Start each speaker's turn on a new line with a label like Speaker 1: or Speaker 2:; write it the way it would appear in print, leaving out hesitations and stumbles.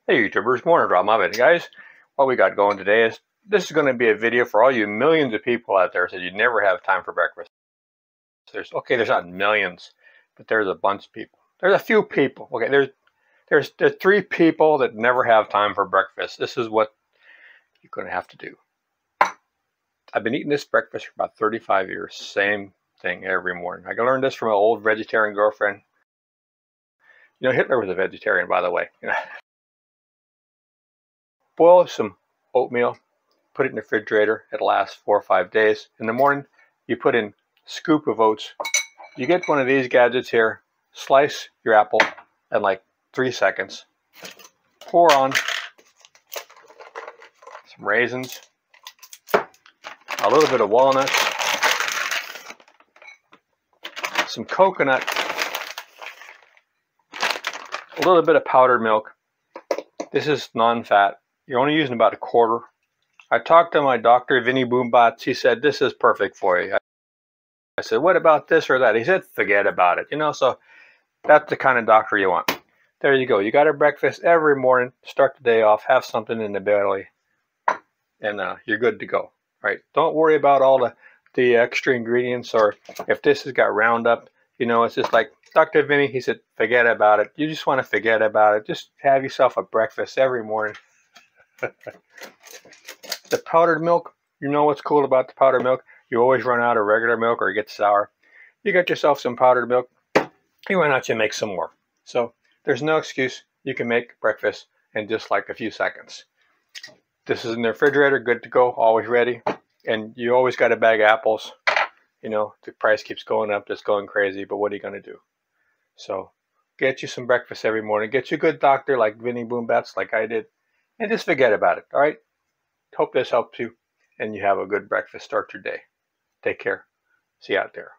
Speaker 1: Hey YouTubers, morning, Rob. My bad, guys. What we got going today is this is going to be a video for all you millions of people out there that you never have time for breakfast. There's not millions, but there's a bunch of people. There's a few people. Okay, there's 3 people that never have time for breakfast. This is what you're going to have to do. I've been eating this breakfast for about 35 years. Same thing every morning. I learned this from an old vegetarian girlfriend. You know, Hitler was a vegetarian, by the way. Boil some oatmeal, put it in the refrigerator. It'll last 4 or 5 days. In the morning, you put in a scoop of oats. You get one of these gadgets here, slice your apple in like 3 seconds. Pour on some raisins, a little bit of walnuts, some coconut, a little bit of powdered milk. This is non-fat. You're only using about a quarter. I talked to my doctor, Vinny Boombats. He said, this is perfect for you. I said, what about this or that? He said, forget about it. You know, so that's the kind of doctor you want. There you go. You got a breakfast every morning. Start the day off. Have something in the belly. And you're good to go. Right? Don't worry about all the extra ingredients, or if this has got Roundup. You know, it's just like Dr. Vinny, he said, forget about it. You just want to forget about it. Just have yourself a breakfast every morning. The powdered milk, you know what's cool about the powdered milk? You always run out of regular milk or it gets sour. You get yourself some powdered milk, why not you make some more? So there's no excuse. You can make breakfast in just like a few seconds. This is in the refrigerator, good to go, always ready. And you always got a bag of apples. You know, the price keeps going up, just going crazy, but what are you going to do? So get you some breakfast every morning. Get you a good doctor like Vinny Boombats, like I did. And just forget about it, all right? Hope this helps you and you have a good breakfast. Start your day. Take care. See you out there.